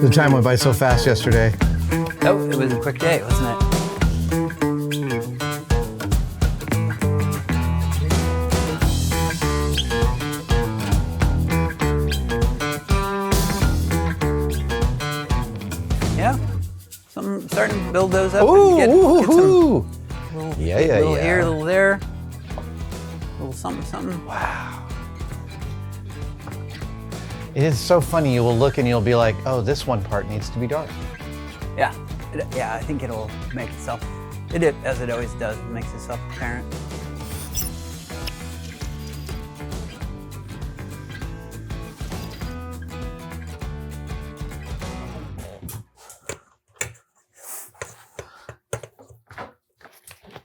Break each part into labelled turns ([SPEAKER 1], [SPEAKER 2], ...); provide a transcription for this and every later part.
[SPEAKER 1] The time went by so fast yesterday.
[SPEAKER 2] Oh, it was a quick day, wasn't it? Yeah, so I'm starting to build those up.
[SPEAKER 1] Ooh,
[SPEAKER 2] and get some
[SPEAKER 1] yeah,
[SPEAKER 2] little here, little there, little something, something.
[SPEAKER 1] Wow. It is so funny. You will look and you'll be like, oh, this one part needs to be dark.
[SPEAKER 2] Yeah, yeah. I think it'll make itself. As it always does, it makes itself apparent.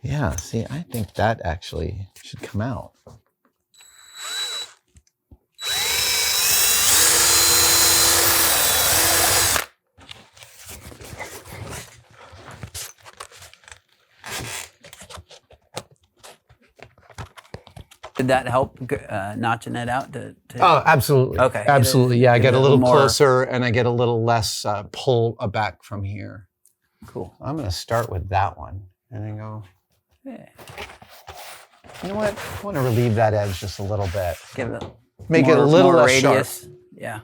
[SPEAKER 1] Yeah, see, I think that actually should come out.
[SPEAKER 2] Did that help notching it out?
[SPEAKER 1] Oh, absolutely.
[SPEAKER 2] Okay.
[SPEAKER 1] Absolutely. Yeah, I get a little
[SPEAKER 2] more
[SPEAKER 1] closer and I get a little less pull back from here.
[SPEAKER 2] Cool.
[SPEAKER 1] I'm going to start with that one and then go.
[SPEAKER 2] Yeah.
[SPEAKER 1] You know what? I want to relieve that edge just a little bit.
[SPEAKER 2] Give it
[SPEAKER 1] Make it a little
[SPEAKER 2] more
[SPEAKER 1] less
[SPEAKER 2] radius.
[SPEAKER 1] sharp.
[SPEAKER 2] Yeah.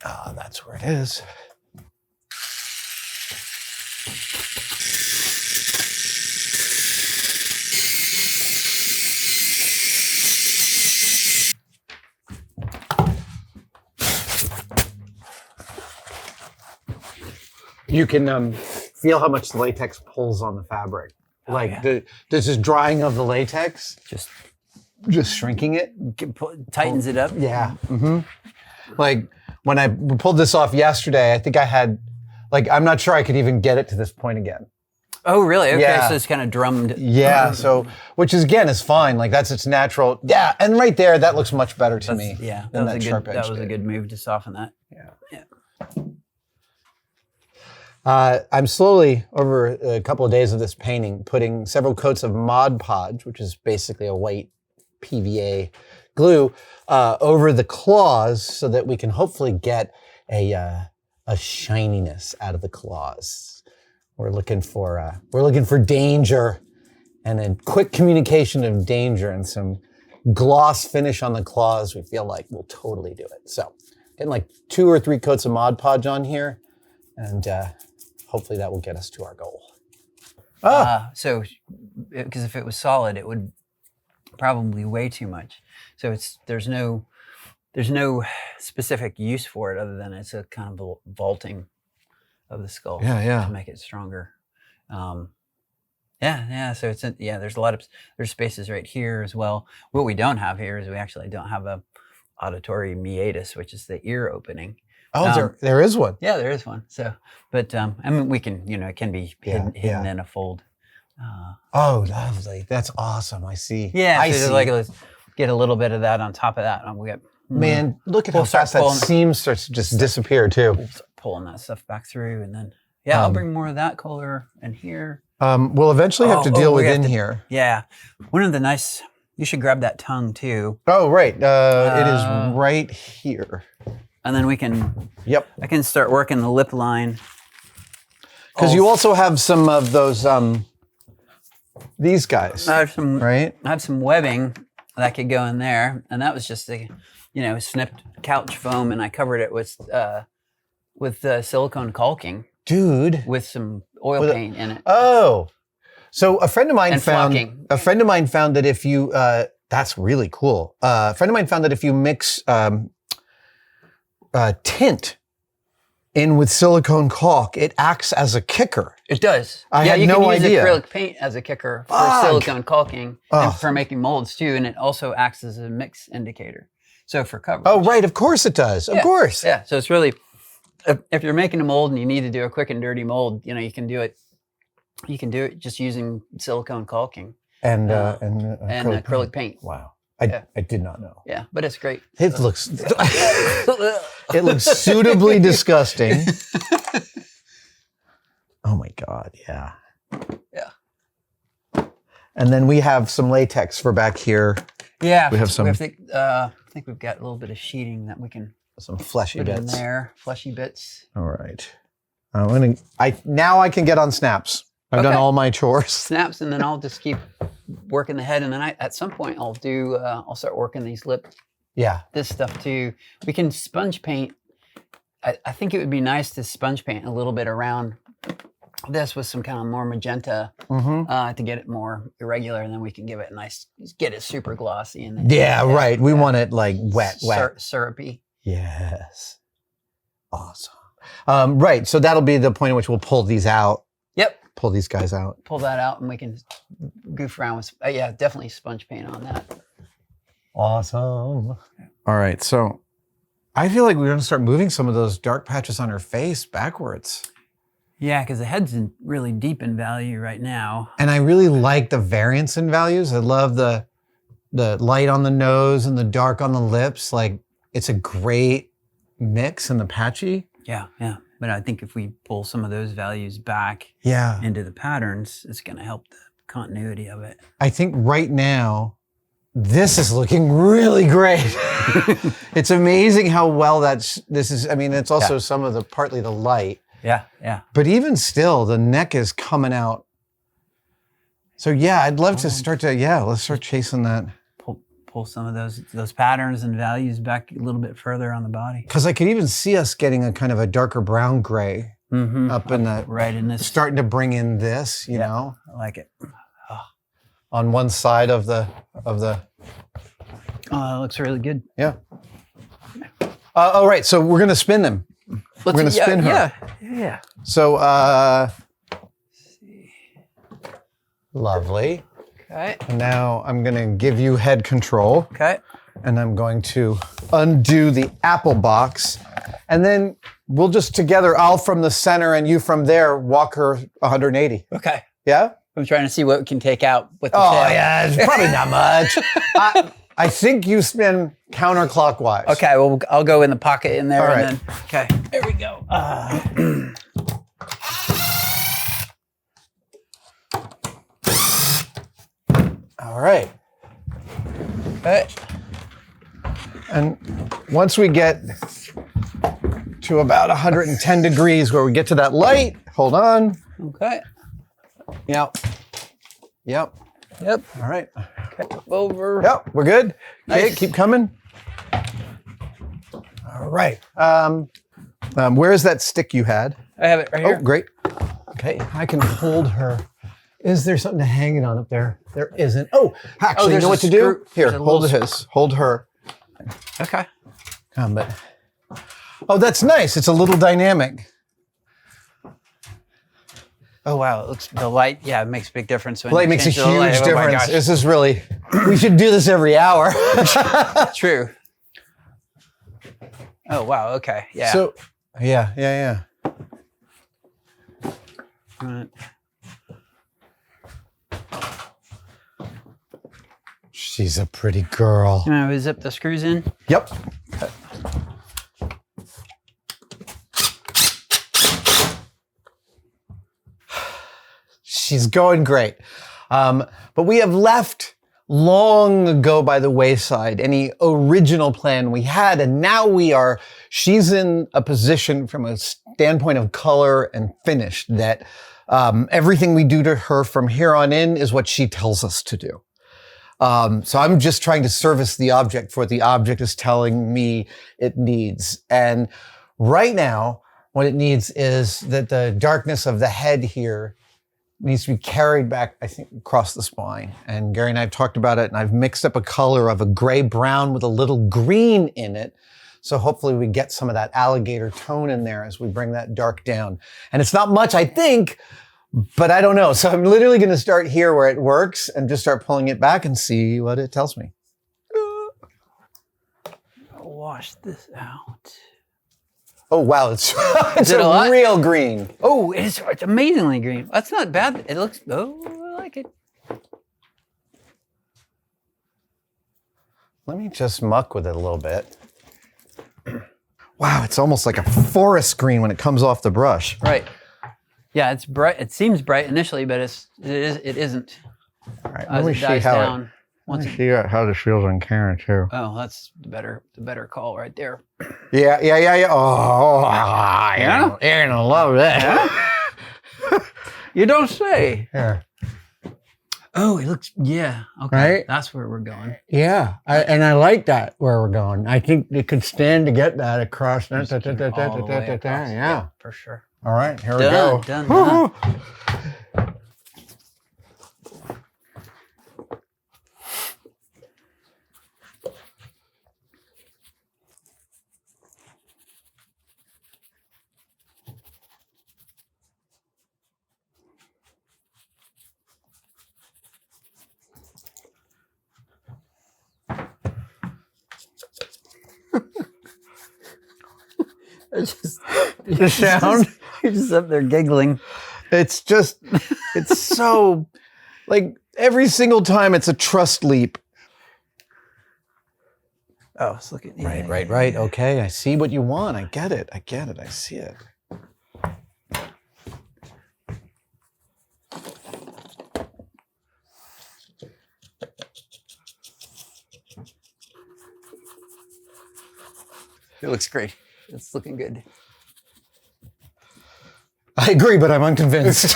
[SPEAKER 1] Ah, that's where it is. You can feel how much the latex pulls on the fabric. There's this drying of the latex. Just shrinking it.
[SPEAKER 2] Tightens it up.
[SPEAKER 1] Yeah. Mm-hmm. Like when I pulled this off yesterday, I think I had, I'm not sure I could even get it to this point again.
[SPEAKER 2] Oh, really? Okay,
[SPEAKER 1] Yeah.
[SPEAKER 2] so it's kind of drummed.
[SPEAKER 1] Yeah, so, which is, again, is fine. That's its natural. Yeah, and right there, that looks much better to me.
[SPEAKER 2] Yeah,
[SPEAKER 1] than
[SPEAKER 2] that was
[SPEAKER 1] did.
[SPEAKER 2] a good move to soften that.
[SPEAKER 1] Yeah. I'm slowly, over a couple of days of this painting, putting several coats of Mod Podge, which is basically a white PVA glue, over the claws so that we can hopefully get a shininess out of the claws. We're looking for danger and a quick communication of danger and some gloss finish on the claws. We feel like we'll totally do it. So getting 2 or 3 coats of Mod Podge on here, and hopefully that will get us to our goal.
[SPEAKER 2] So, because if it was solid, it would probably weigh too much. So there's no specific use for it other than it's a kind of a vaulting of the skull to make it stronger. So there's spaces right here as well. What we don't have here is we actually don't have a auditory meatus, which is the ear opening.
[SPEAKER 1] Oh, there is one.
[SPEAKER 2] Yeah, there is one. So, but we can, it can be hidden in a fold.
[SPEAKER 1] Oh, lovely. That's awesome. I see.
[SPEAKER 2] Yeah,
[SPEAKER 1] I
[SPEAKER 2] so
[SPEAKER 1] see.
[SPEAKER 2] let's get a little bit of that on top of that. We got.
[SPEAKER 1] Man, look at how fast that seam starts to just disappear too.
[SPEAKER 2] We'll start pulling that stuff back through, and then I'll bring more of that color in here.
[SPEAKER 1] We'll eventually have to deal with in here.
[SPEAKER 2] Yeah, one of the nice. You should grab that tongue too.
[SPEAKER 1] Oh, right. It is right here.
[SPEAKER 2] And then we can.
[SPEAKER 1] Yep.
[SPEAKER 2] I can start working the lip line.
[SPEAKER 1] Because you also have some of those. These guys.
[SPEAKER 2] I have some.
[SPEAKER 1] Right.
[SPEAKER 2] I have some webbing that could go in there, and that was just snipped couch foam, and I covered it with silicone caulking.
[SPEAKER 1] Dude.
[SPEAKER 2] With some oil paint in it.
[SPEAKER 1] Oh. So a friend of mine found
[SPEAKER 2] flocking.
[SPEAKER 1] that if you that's really cool. A friend of mine found that if you mix tint in with silicone caulk, it acts as a kicker.
[SPEAKER 2] It does.
[SPEAKER 1] I had no idea.
[SPEAKER 2] You can use acrylic paint as a kicker for silicone caulking and for making molds too, and it also acts as a mix indicator. So for coverage.
[SPEAKER 1] Oh, right. Of course it does. Of course.
[SPEAKER 2] Yeah. So it's really, if you're making a mold and you need to do a quick and dirty mold, you can do it. You can do it just using silicone caulking
[SPEAKER 1] and
[SPEAKER 2] acrylic paint.
[SPEAKER 1] Wow. I did not know.
[SPEAKER 2] Yeah, but it's great.
[SPEAKER 1] It looks suitably disgusting. Oh my God, yeah.
[SPEAKER 2] Yeah.
[SPEAKER 1] And then we have some latex for back here.
[SPEAKER 2] Yeah,
[SPEAKER 1] we have some.
[SPEAKER 2] I think we've got a little bit of sheeting that we can
[SPEAKER 1] some fleshy
[SPEAKER 2] Put in
[SPEAKER 1] bits.
[SPEAKER 2] there, fleshy bits.
[SPEAKER 1] All right. Now I can get on snaps. I've done all my chores.
[SPEAKER 2] Snaps, and then I'll just keep working the head, and then at some point I'll start working these lip.
[SPEAKER 1] Yeah.
[SPEAKER 2] This stuff too. We can sponge paint. I think it would be nice to sponge paint a little bit around this with some kind of more magenta to get it more irregular, and then we can give it a nice, get it super glossy. And then
[SPEAKER 1] right. We want it like wet.
[SPEAKER 2] Syrupy.
[SPEAKER 1] Yes. Awesome. Right. So that'll be the point at which we'll pull these out.
[SPEAKER 2] Yep.
[SPEAKER 1] Pull these guys out.
[SPEAKER 2] Pull that out, and we can goof around with, definitely sponge paint on that.
[SPEAKER 1] Awesome. All right. So I feel like we're going to start moving some of those dark patches on her face backwards.
[SPEAKER 2] Yeah, because the head's really deep in value right now.
[SPEAKER 1] And I really like the variance in values. I love the light on the nose and the dark on the lips. Like, it's a great mix in the patchy.
[SPEAKER 2] Yeah. But I think if we pull some of those values back into the patterns, it's going to help the continuity of it.
[SPEAKER 1] I think right now, this is looking really great. It's amazing how well this is. I mean, it's also some of partly the light.
[SPEAKER 2] Yeah.
[SPEAKER 1] But even still, the neck is coming out. So I'd love to start let's start chasing that.
[SPEAKER 2] Pull some of those patterns and values back a little bit further on the body.
[SPEAKER 1] Because I could even see us getting a kind of a darker brown gray up in that.
[SPEAKER 2] Right in this.
[SPEAKER 1] Starting to bring in this, you know.
[SPEAKER 2] I like it.
[SPEAKER 1] On one side of the.
[SPEAKER 2] Oh, that looks really good.
[SPEAKER 1] Yeah. All right, so we're gonna spin them. We're gonna spin her.
[SPEAKER 2] Yeah.
[SPEAKER 1] So, lovely.
[SPEAKER 2] Okay.
[SPEAKER 1] And now I'm gonna give you head control.
[SPEAKER 2] Okay.
[SPEAKER 1] And I'm going to undo the apple box, and then we'll just together, I'll from the center and you from there, walk her 180.
[SPEAKER 2] Okay.
[SPEAKER 1] Yeah?
[SPEAKER 2] I'm trying to see what we can take out with the tail.
[SPEAKER 1] Yeah, it's probably not much. I think you spin counterclockwise.
[SPEAKER 2] Okay, well, I'll go in the pocket in there.
[SPEAKER 1] All right.
[SPEAKER 2] And then, okay, there we go.
[SPEAKER 1] All right.
[SPEAKER 2] Okay.
[SPEAKER 1] And once we get to about 110 degrees where we get to that light, hold on.
[SPEAKER 2] Okay.
[SPEAKER 1] Yep.
[SPEAKER 2] Yep.
[SPEAKER 1] All right.
[SPEAKER 2] Okay. Over.
[SPEAKER 1] Yep, we're good. Okay,
[SPEAKER 2] Nice.
[SPEAKER 1] keep coming. All right. Where is that stick you had?
[SPEAKER 2] I have it right here.
[SPEAKER 1] Oh, great. Okay, I can hold her. Is there something to hang it on up there? There isn't. Oh, actually, you
[SPEAKER 2] there's
[SPEAKER 1] know
[SPEAKER 2] a
[SPEAKER 1] what to
[SPEAKER 2] screw.
[SPEAKER 1] do? Here,
[SPEAKER 2] There's a
[SPEAKER 1] hold
[SPEAKER 2] little
[SPEAKER 1] his. Hold her.
[SPEAKER 2] Okay.
[SPEAKER 1] But oh, that's nice. It's a little dynamic.
[SPEAKER 2] Oh wow, it looks the light. Yeah, it makes a big difference. When
[SPEAKER 1] Light
[SPEAKER 2] you
[SPEAKER 1] makes a
[SPEAKER 2] change the light.
[SPEAKER 1] huge
[SPEAKER 2] Oh my
[SPEAKER 1] difference.
[SPEAKER 2] gosh.
[SPEAKER 1] This is really. We should do this every hour.
[SPEAKER 2] True. Oh wow. Okay. Yeah.
[SPEAKER 1] So, yeah.
[SPEAKER 2] Right.
[SPEAKER 1] She's a pretty girl.
[SPEAKER 2] You want to zip the screws in?
[SPEAKER 1] Yep. She's going great. But we have left long ago by the wayside any original plan we had, and now she's in a position from a standpoint of color and finish that everything we do to her from here on in is what she tells us to do. So I'm just trying to service the object for what the object is telling me it needs. And right now, what it needs is that the darkness of the head here needs to be carried back, I think, across the spine. And Gary and I have talked about it, and I've mixed up a color of a gray-brown with a little green in it. So hopefully we get some of that alligator tone in there as we bring that dark down. And it's not much, I think, but I don't know. So I'm literally going to start here where it works and just start pulling it back and see what it tells me.
[SPEAKER 2] I'll wash this out.
[SPEAKER 1] Oh, wow. It's
[SPEAKER 2] it a lot?
[SPEAKER 1] real green.
[SPEAKER 2] Oh, it's amazingly green. That's not bad. It looks, I like it.
[SPEAKER 1] Let me just muck with it a little bit. Wow, it's almost like a forest green when it comes off the brush.
[SPEAKER 2] Right. Yeah, it's bright. It seems bright initially, but it isn't.
[SPEAKER 1] All right,
[SPEAKER 2] As
[SPEAKER 1] let me
[SPEAKER 2] it
[SPEAKER 1] see
[SPEAKER 2] dies
[SPEAKER 1] how
[SPEAKER 2] down. once
[SPEAKER 1] see how this feels on camera too.
[SPEAKER 2] oh, that's the better call right there.
[SPEAKER 1] Yeah. Oh, yeah? You're gonna love that.
[SPEAKER 2] You don't say.
[SPEAKER 1] Here.
[SPEAKER 2] Oh, it looks, yeah. Okay.
[SPEAKER 1] Right?
[SPEAKER 2] That's where we're going.
[SPEAKER 1] Yeah, I like that where we're going. I think it could stand to get that across.
[SPEAKER 2] All the way across.
[SPEAKER 1] Yeah.
[SPEAKER 2] For sure.
[SPEAKER 1] All right, here we
[SPEAKER 2] Done,
[SPEAKER 1] go.
[SPEAKER 2] done.
[SPEAKER 1] The sound.
[SPEAKER 2] You're just up there giggling.
[SPEAKER 1] It's so, like, every single time it's a trust leap.
[SPEAKER 2] Oh, it's looking. Yeah,
[SPEAKER 1] Right. Okay, I see what you want. I get it. I see it.
[SPEAKER 2] It looks great. It's looking good.
[SPEAKER 1] I agree, but I'm unconvinced.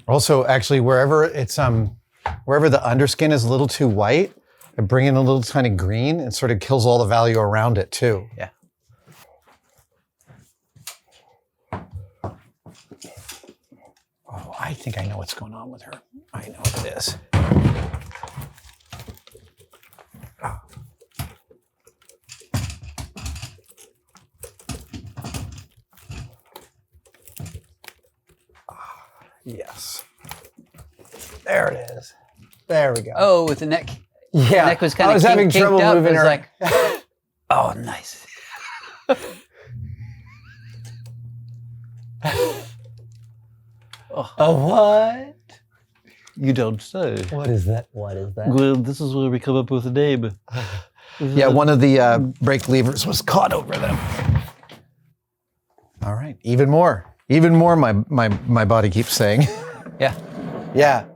[SPEAKER 1] Also, actually, wherever the underskin is a little too white, I bring in a little tiny green and sort of kills all the value around it too.
[SPEAKER 2] Yeah.
[SPEAKER 1] Oh, I think I know what's going on with her. I know what it is. Yes. There it is. There we go.
[SPEAKER 2] Oh, with the neck.
[SPEAKER 1] Yeah.
[SPEAKER 2] The neck was kind of
[SPEAKER 1] I was having trouble
[SPEAKER 2] up.
[SPEAKER 1] moving
[SPEAKER 2] It was
[SPEAKER 1] her.
[SPEAKER 2] like, oh, nice.
[SPEAKER 1] What?
[SPEAKER 3] You don't say.
[SPEAKER 1] What is that?
[SPEAKER 3] Well, this is where we come up with a name.
[SPEAKER 1] Yeah, one of the brake levers was caught over them. All right, even more. My body keeps saying.
[SPEAKER 2] Yeah.
[SPEAKER 1] Yeah.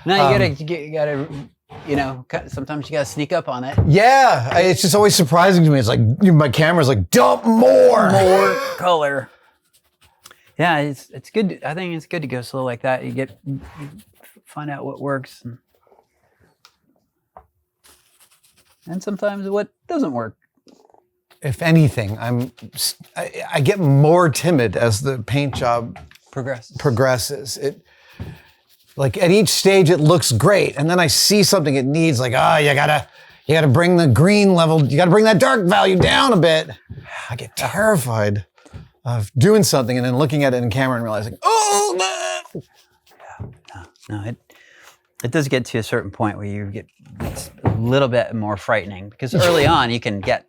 [SPEAKER 2] Now you gotta, sometimes you gotta sneak up on it.
[SPEAKER 1] Yeah, it's just always surprising to me. It's like my camera's like, dump more
[SPEAKER 2] color. Yeah, it's good. I think it's good to go slow like that. You find out what works, and sometimes what doesn't work.
[SPEAKER 1] If anything, I get more timid as the paint job progresses. It, like, at each stage it looks great, and then I see something it needs, like, you gotta bring the green level, you gotta bring that dark value down a bit. I get terrified of doing something and then looking at it in camera and realizing,
[SPEAKER 2] No, it does get to a certain point where it's a little bit more frightening, because early on you can get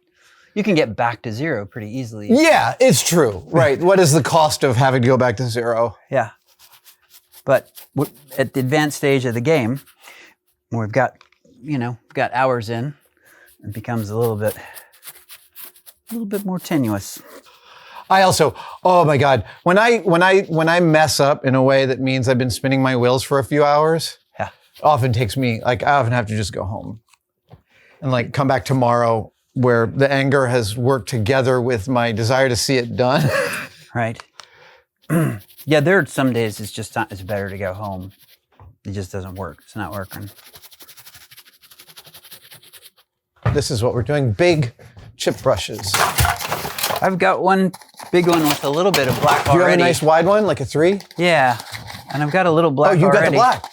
[SPEAKER 2] back to zero pretty easily.
[SPEAKER 1] Yeah, it's true. Right. What is the cost of having to go back to zero?
[SPEAKER 2] Yeah. But at the advanced stage of the game, where we've got hours in, it becomes a little bit more tenuous.
[SPEAKER 1] I also, oh my God, when I mess up in a way that means I've been spinning my wheels for a few hours,
[SPEAKER 2] yeah,
[SPEAKER 1] it often takes me, like, I often have to just go home and, like, come back tomorrow where the anger has worked together with my desire to see it done.
[SPEAKER 2] Right. Yeah, there are some days it's better to go home. It just doesn't work. It's not working.
[SPEAKER 1] This is what we're doing. Big chip brushes.
[SPEAKER 2] I've got one big one with a little bit of black
[SPEAKER 1] Do you
[SPEAKER 2] already.
[SPEAKER 1] have a nice wide one, like a 3?
[SPEAKER 2] Yeah, and I've got a little black
[SPEAKER 1] Oh, you got
[SPEAKER 2] already.
[SPEAKER 1] the black.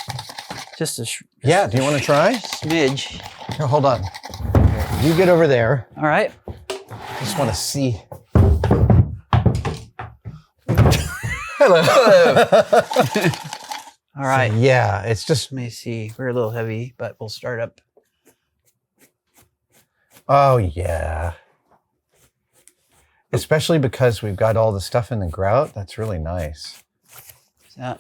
[SPEAKER 2] Just a
[SPEAKER 1] Yeah, do you want to try?
[SPEAKER 2] smidge.
[SPEAKER 1] Here, hold on. You get over there.
[SPEAKER 2] All right.
[SPEAKER 1] I just want to see.
[SPEAKER 2] All right.
[SPEAKER 1] Yeah, it's just,
[SPEAKER 2] Let me see. We're a little heavy, but we'll start up.
[SPEAKER 1] oh yeah. Especially because we've got all the stuff in the grout. That's really nice.
[SPEAKER 2] Is that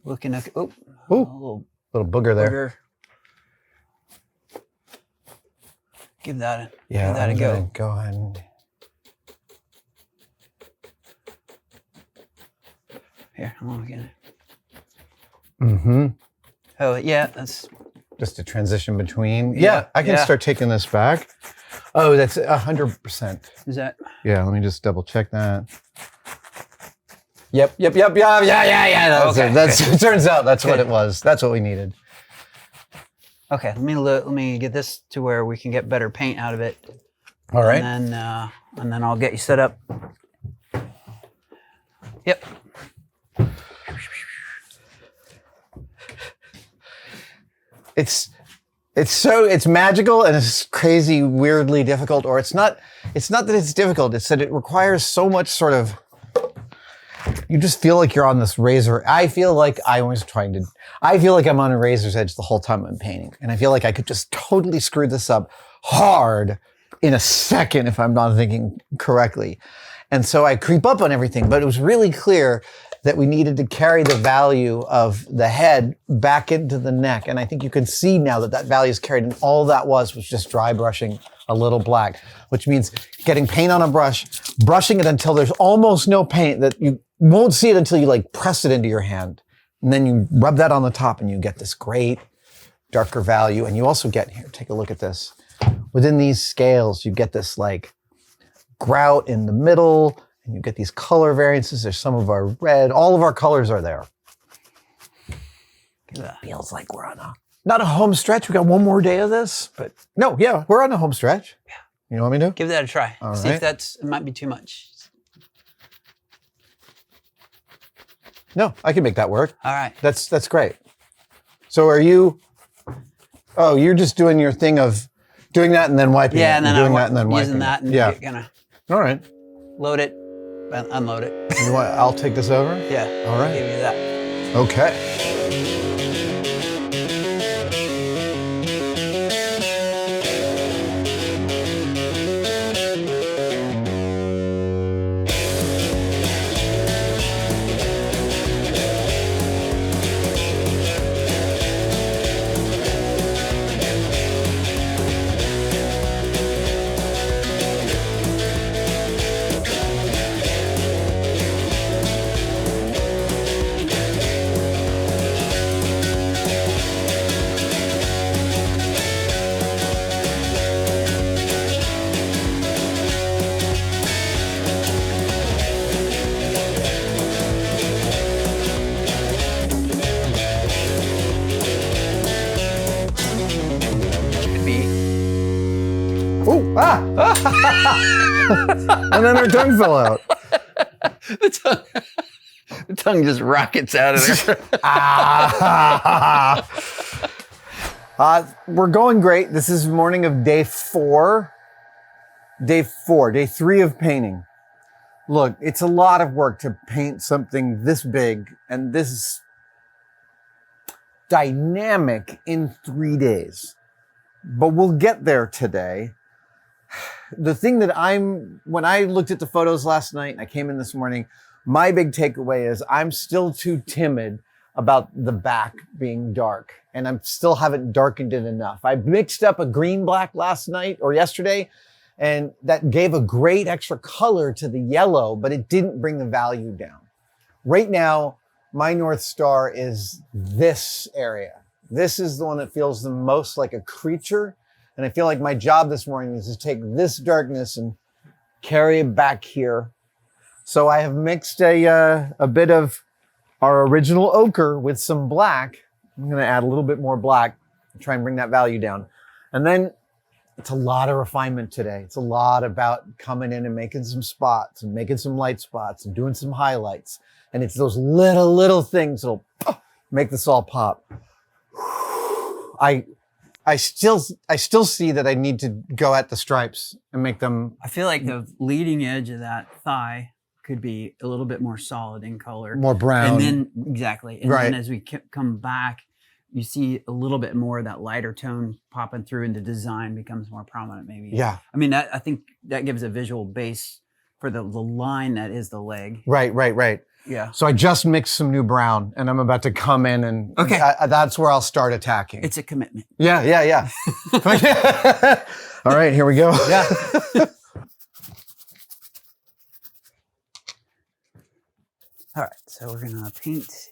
[SPEAKER 2] looking okay? Oh,
[SPEAKER 1] Ooh, little booger there.
[SPEAKER 2] booger. Give that
[SPEAKER 1] Yeah,
[SPEAKER 2] give that a
[SPEAKER 1] I'm
[SPEAKER 2] go.
[SPEAKER 1] gonna go ahead and
[SPEAKER 2] Here, I'm looking at it.
[SPEAKER 1] Mm-hmm.
[SPEAKER 2] Oh, yeah, that's...
[SPEAKER 1] Just a transition between.
[SPEAKER 2] Yeah,
[SPEAKER 1] Yeah, I can
[SPEAKER 2] yeah.
[SPEAKER 1] start taking this back. Oh, that's 100%.
[SPEAKER 2] Is that...
[SPEAKER 1] Yeah, let me just double check that. Yep. That's
[SPEAKER 2] Okay,
[SPEAKER 1] it. It turns out that's what
[SPEAKER 2] Good.
[SPEAKER 1] it was. That's what we needed.
[SPEAKER 2] Okay, let me get this to where we can get better paint out of it.
[SPEAKER 1] All right.
[SPEAKER 2] And then I'll get you set up. Yep.
[SPEAKER 1] It's magical and it's crazy, weirdly difficult, or it's not that it's difficult, it's that it requires so much sort of, you just feel like you're on this razor. I feel like I'm on a razor's edge the whole time I'm painting. And I feel like I could just totally screw this up hard in a second if I'm not thinking correctly. And so I creep up on everything, but it was really clear that we needed to carry the value of the head back into the neck. And I think you can see now that value is carried, and all that was just dry brushing a little black, which means getting paint on a brush, brushing it until there's almost no paint, that you won't see it until you like press it into your hand. And then you rub that on the top and you get this great darker value. And you also get, here, take a look at this. Within these scales, you get this like grout in the middle, and you get these color variances. There's some of our red, all of our colors are there. It feels like we're on not a home stretch. We got one more day of this, but no, yeah, we're on a home stretch. Yeah. You know what I mean?
[SPEAKER 2] Give that a try.
[SPEAKER 1] All
[SPEAKER 2] See
[SPEAKER 1] right.
[SPEAKER 2] if it might be too much.
[SPEAKER 1] No, I can make that work.
[SPEAKER 2] All right.
[SPEAKER 1] That's great. So you're just doing your thing of doing that and then wiping it.
[SPEAKER 2] Yeah, and then
[SPEAKER 1] doing that and then wiping
[SPEAKER 2] using that and
[SPEAKER 1] yeah.
[SPEAKER 2] gonna
[SPEAKER 1] All right.
[SPEAKER 2] load it, unload it.
[SPEAKER 1] I'll take this over?
[SPEAKER 2] Yeah.
[SPEAKER 1] All right.
[SPEAKER 2] Give you that.
[SPEAKER 1] Okay. Ooh, and then her tongue fell out.
[SPEAKER 2] The tongue just rockets out of there.
[SPEAKER 1] We're going great. This is morning of day 4. Day 3 of painting. Look, it's a lot of work to paint something this big and this dynamic in 3 days. But we'll get there today. The thing that when I looked at the photos last night and I came in this morning, my big takeaway is I'm still too timid about the back being dark, and I still haven't darkened it enough. I mixed up a green black last night or yesterday, and that gave a great extra color to the yellow, but it didn't bring the value down. Right now, my North Star is this area. This is the one that feels the most like a creature. And I feel like my job this morning is to take this darkness and carry it back here. So I have mixed a bit of our original ochre with some black. I'm going to add a little bit more black and try and bring that value down. And then it's a lot of refinement today. It's a lot about coming in and making some spots and making some light spots and doing some highlights. And it's those little things that'll make this all pop. I still see that I need to go at the stripes and make them.
[SPEAKER 2] I feel like the leading edge of that thigh could be a little bit more solid in color.
[SPEAKER 1] More brown.
[SPEAKER 2] And then, exactly. And
[SPEAKER 1] Right.
[SPEAKER 2] then as we come back, you see a little bit more of that lighter tone popping through and the design becomes more prominent maybe.
[SPEAKER 1] Yeah.
[SPEAKER 2] I mean, I think that gives a visual base for the line that is the leg.
[SPEAKER 1] Right.
[SPEAKER 2] Yeah.
[SPEAKER 1] So I just mixed some new brown and I'm about to come in and
[SPEAKER 2] Okay.
[SPEAKER 1] That's where I'll start attacking.
[SPEAKER 2] It's a commitment.
[SPEAKER 1] Yeah. All right, here we go.
[SPEAKER 2] Yeah. All right, so we're gonna paint.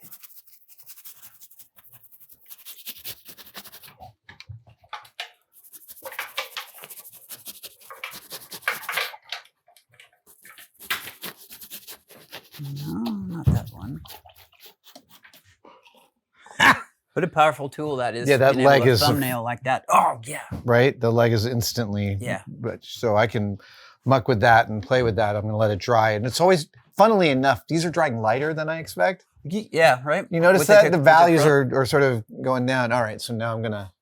[SPEAKER 2] No, not that one. What a powerful tool that is.
[SPEAKER 1] Yeah, that
[SPEAKER 2] being able
[SPEAKER 1] leg
[SPEAKER 2] to
[SPEAKER 1] is a-
[SPEAKER 2] thumbnail like that. Oh yeah.
[SPEAKER 1] Right? The leg is instantly,
[SPEAKER 2] Yeah.
[SPEAKER 1] but so I can muck with that and play with that. I'm gonna let it dry. And it's always, funnily enough, these are drying lighter than I expect.
[SPEAKER 2] Yeah, right.
[SPEAKER 1] You notice
[SPEAKER 2] With
[SPEAKER 1] that? The
[SPEAKER 2] with
[SPEAKER 1] values
[SPEAKER 2] pro-
[SPEAKER 1] are sort of going down. All right, so now I'm gonna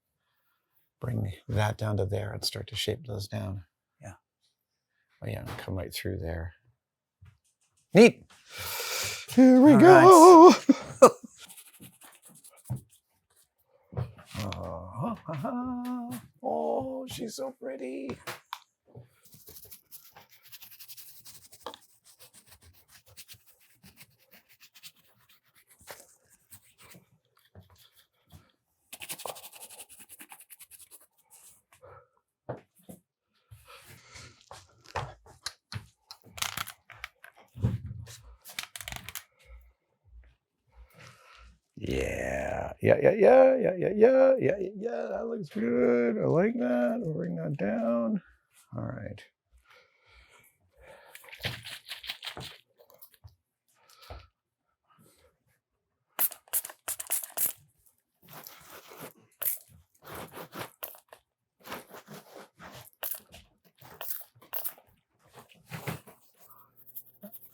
[SPEAKER 1] bring that down to there and start to shape those down.
[SPEAKER 2] Yeah.
[SPEAKER 1] Oh yeah, come right through there. Neat. Here we
[SPEAKER 2] All
[SPEAKER 1] go. Oh, she's so pretty. Yeah. That looks good. I like that. We'll bring that down. All right.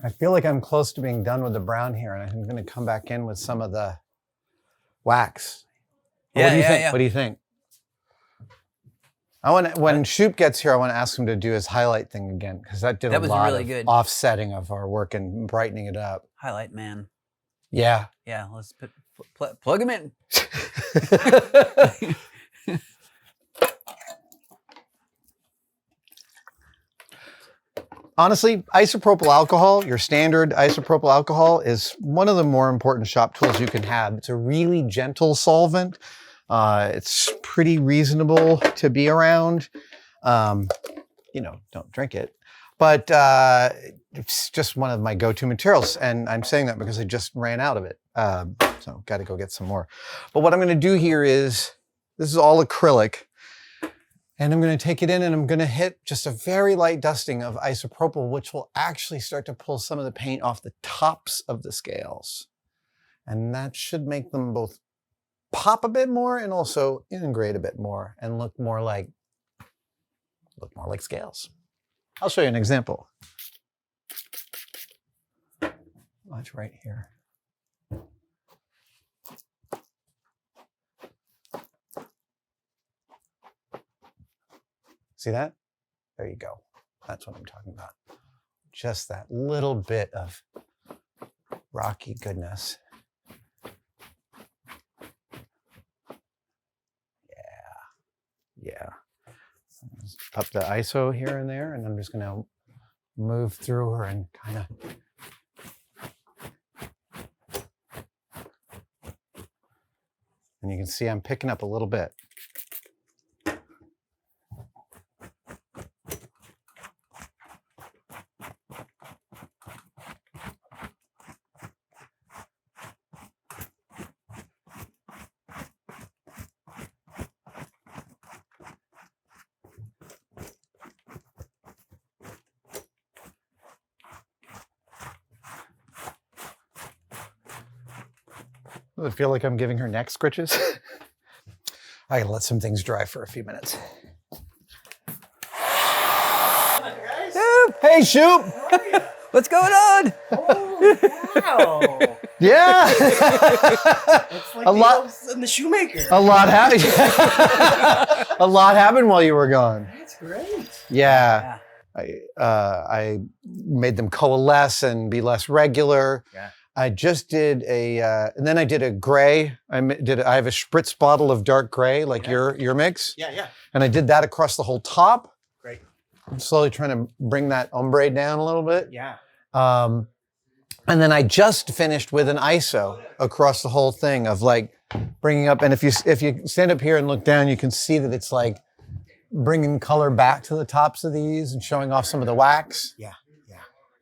[SPEAKER 1] I feel like I'm close to being done with the brown here, and I'm going to come back in with some of the wax.
[SPEAKER 2] Yeah,
[SPEAKER 1] what do you think?
[SPEAKER 2] yeah.
[SPEAKER 1] What do you think? When Shoop gets here, I want to ask him to do his highlight thing again, because that did a
[SPEAKER 2] was
[SPEAKER 1] lot
[SPEAKER 2] really
[SPEAKER 1] of
[SPEAKER 2] good.
[SPEAKER 1] offsetting of our work and brightening it up.
[SPEAKER 2] Highlight man.
[SPEAKER 1] Yeah.
[SPEAKER 2] Yeah, let's plug him in.
[SPEAKER 1] Honestly, isopropyl alcohol, your standard isopropyl alcohol, is one of the more important shop tools you can have. It's a really gentle solvent. It's pretty reasonable to be around. Don't drink it. But it's just one of my go-to materials. And I'm saying that because I just ran out of it. So got to go get some more. But what I'm going to do here is, this is all acrylic. And I'm going to take it in and I'm going to hit just a very light dusting of isopropyl, which will actually start to pull some of the paint off the tops of the scales. And that should make them both pop a bit more and also integrate a bit more and look more like scales. I'll show you an example. Watch right here. See that? There you go. That's what I'm talking about. Just that little bit of rocky goodness. Yeah. Just up the ISO here and there, and I'm just going to move through her and kind of. And you can see I'm picking up a little bit. Does it feel like I'm giving her neck scritches? I gotta let some things dry for a few minutes. Hey, Shoop!
[SPEAKER 2] What's going on?
[SPEAKER 4] Oh, wow.
[SPEAKER 1] Yeah!
[SPEAKER 4] It's like
[SPEAKER 1] A lot-
[SPEAKER 4] elves and the shoemaker.
[SPEAKER 1] A lot happened. A lot happened while you were gone.
[SPEAKER 4] That's great.
[SPEAKER 1] Yeah. I made them coalesce and be less regular.
[SPEAKER 4] Yeah.
[SPEAKER 1] I just did and then I did a gray. I have a spritz bottle of dark gray, like your mix.
[SPEAKER 4] Yeah.
[SPEAKER 1] And I did that across the whole top.
[SPEAKER 4] Great.
[SPEAKER 1] I'm slowly trying to bring that ombre down a little bit.
[SPEAKER 4] Yeah.
[SPEAKER 1] And then I just finished with an ISO across the whole thing of like bringing up. And if you stand up here and look down, you can see that it's like bringing color back to the tops of these and showing off some of the wax.
[SPEAKER 4] Yeah.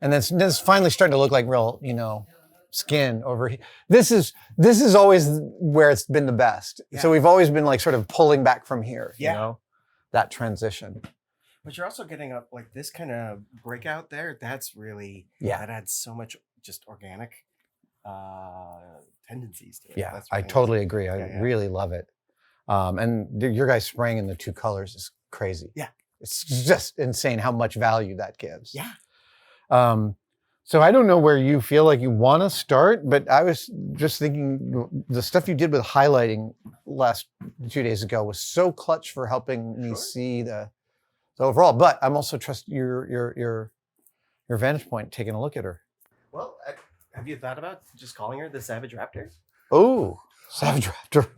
[SPEAKER 1] And then it's finally starting to look like real, skin over here. This is always where it's been the best.
[SPEAKER 4] Yeah.
[SPEAKER 1] So we've always been like sort of pulling back from here,
[SPEAKER 4] Yeah.
[SPEAKER 1] you know, that transition.
[SPEAKER 4] But you're also getting up like this kind of breakout there. That's really,
[SPEAKER 1] Yeah.
[SPEAKER 4] that adds so much just organic tendencies to it.
[SPEAKER 1] Yeah,
[SPEAKER 4] That's
[SPEAKER 1] I
[SPEAKER 4] really nice.
[SPEAKER 1] totally agree. I
[SPEAKER 4] Yeah.
[SPEAKER 1] really love it. And your guys spraying in the 2 colors is crazy.
[SPEAKER 4] Yeah.
[SPEAKER 1] It's just insane how much value that gives.
[SPEAKER 4] Yeah.
[SPEAKER 1] So I don't know where you feel like you want to start, but I was just thinking the stuff you did with highlighting last 2 days ago was so clutch for helping me
[SPEAKER 4] Sure.
[SPEAKER 1] see the overall. But I'm also trust your vantage point, taking a look at her.
[SPEAKER 4] Well, have you thought about just calling her the Savage Raptor?
[SPEAKER 1] Oh, Savage Raptor.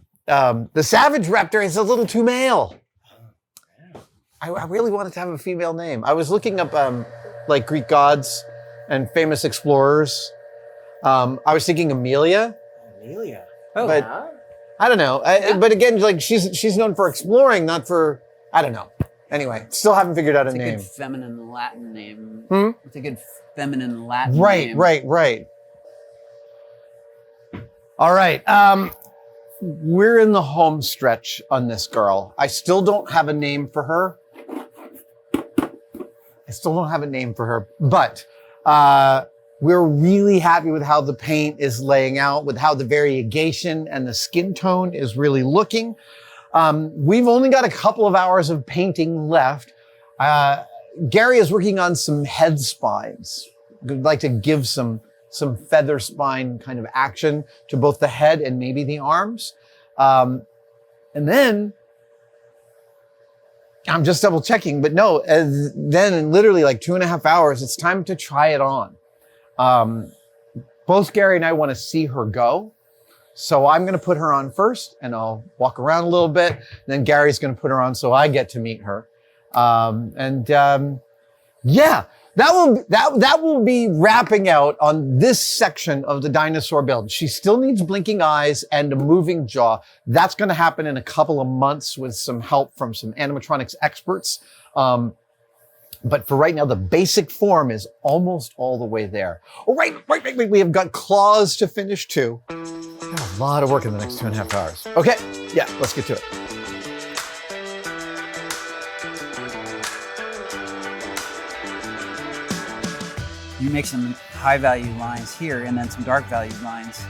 [SPEAKER 1] The Savage Raptor is a little too male. I really wanted to have a female name. I was looking up like Greek gods and famous explorers. I was thinking Amelia.
[SPEAKER 4] Amelia.
[SPEAKER 2] Oh,
[SPEAKER 1] But-
[SPEAKER 4] Yeah.
[SPEAKER 1] I don't know.
[SPEAKER 2] Yeah.
[SPEAKER 1] But again, like she's known for exploring, not for, I don't know. Anyway, still haven't figured out a
[SPEAKER 2] it's a
[SPEAKER 1] name.
[SPEAKER 2] good feminine Latin name.
[SPEAKER 1] Hmm?
[SPEAKER 2] It's a good feminine Latin
[SPEAKER 1] Right,
[SPEAKER 2] name.
[SPEAKER 1] right. All right. We're in the home stretch on this girl. I still don't have a name for her. But we're really happy with how the paint is laying out, with how the variegation and the skin tone is really looking. We've only got a couple of hours of painting left. Gary is working on some head spines. We'd like to give some feather spine kind of action to both the head and maybe the arms. And then I'm just double checking, but no, then in literally like 2.5 hours, it's time to try it on. Both Gary and I want to see her go. So I'm going to put her on first and I'll walk around a little bit. Then Gary's going to put her on so I get to meet her. Yeah, that will be wrapping out on this section of the dinosaur build. She still needs blinking eyes and a moving jaw. That's going to happen in a couple of months with some help from some animatronics experts. But for right now, the basic form is almost all the way there. Oh, wait. We have got claws to finish too. Got a lot of work in the next 2.5 hours. Okay, yeah, let's get to it.
[SPEAKER 2] You make some high value lines here and then some dark value lines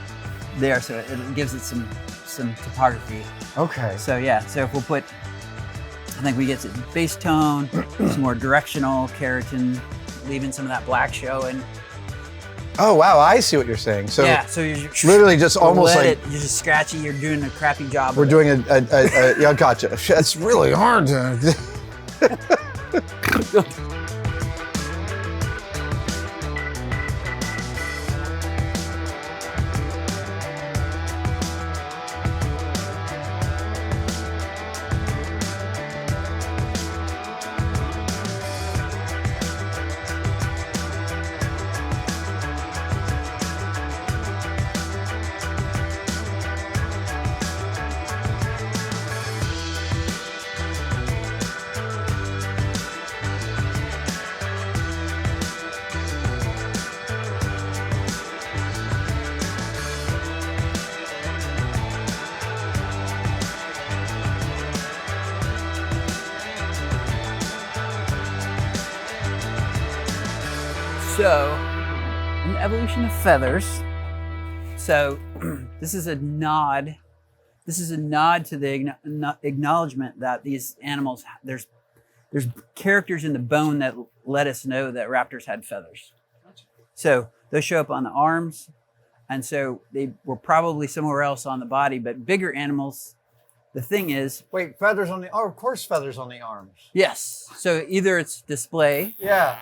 [SPEAKER 2] there, so it gives it some topography.
[SPEAKER 1] Okay.
[SPEAKER 2] So yeah, so if we'll put, I think we get some base tone, some more directional keratin, leaving some of that black showing.
[SPEAKER 1] Oh, wow, I see what you're saying. So
[SPEAKER 2] yeah, so you're
[SPEAKER 1] literally just almost like
[SPEAKER 2] you're just scratchy. You're doing a crappy job.
[SPEAKER 1] we're
[SPEAKER 2] of
[SPEAKER 1] doing a yeah, gotcha. That's really hard to.
[SPEAKER 2] So, in the evolution of feathers, so this is a nod. This is a nod to the acknowledgement that these animals, there's characters in the bone that let us know that raptors had feathers. So those show up on the arms, and so they were probably somewhere else on the body. But bigger animals, the thing is,
[SPEAKER 1] Wait, feathers on the. Oh, of course, feathers on the arms.
[SPEAKER 2] yes. So either it's display.
[SPEAKER 1] Yeah.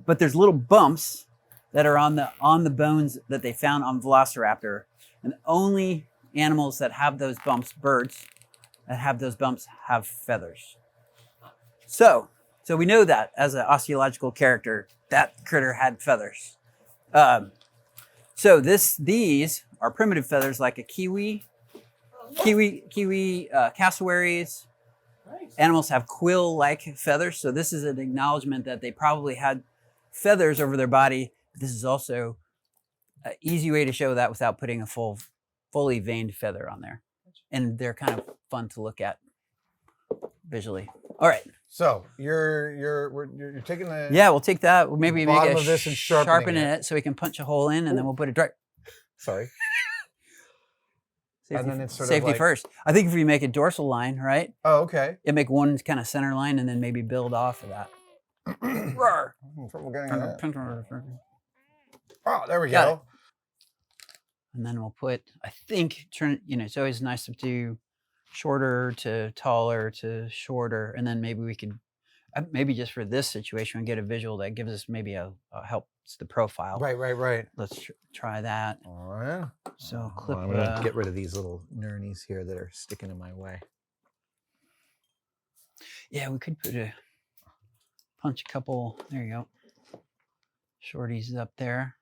[SPEAKER 2] But there's little bumps that are on the bones that they found on Velociraptor, and only animals that have those bumps, birds that have those bumps, have feathers. So we know that as an osteological character, that critter had feathers. So these are primitive feathers like a kiwi, cassowaries.
[SPEAKER 4] Nice.
[SPEAKER 2] Animals have quill-like feathers, so this is an acknowledgement that they probably had feathers over their body. But this is also an easy way to show that without putting a fully veined feather on there. And they're kind of fun to look at visually. All right.
[SPEAKER 1] So you're taking the
[SPEAKER 2] Yeah, we'll take that. We'll maybe make
[SPEAKER 1] bottom
[SPEAKER 2] it
[SPEAKER 1] of this and
[SPEAKER 2] sharpen
[SPEAKER 1] sharpening
[SPEAKER 2] it so we can punch a hole in, and then we'll put it dry.
[SPEAKER 1] sorry.
[SPEAKER 2] Safety,
[SPEAKER 1] And then it's sort of
[SPEAKER 2] safety
[SPEAKER 1] like-
[SPEAKER 2] first. I think if we make a dorsal line, right?
[SPEAKER 1] Oh, okay.
[SPEAKER 2] You make one kind of center line, and then maybe build off of that. Roar.
[SPEAKER 1] Trouble getting it.
[SPEAKER 2] And
[SPEAKER 1] Oh, there we
[SPEAKER 2] Got
[SPEAKER 1] go.
[SPEAKER 2] then we'll put, I think, it's always nice to do shorter to taller to shorter, and then maybe we could, maybe just for this situation, we get a visual that gives us maybe helps the profile.
[SPEAKER 1] Right.
[SPEAKER 2] Let's try that.
[SPEAKER 1] All right.
[SPEAKER 2] So clip.
[SPEAKER 1] I'm gonna get rid of these little nurnies here that are sticking in my way.
[SPEAKER 2] Yeah, we could punch a couple. There you go. Shorties up there.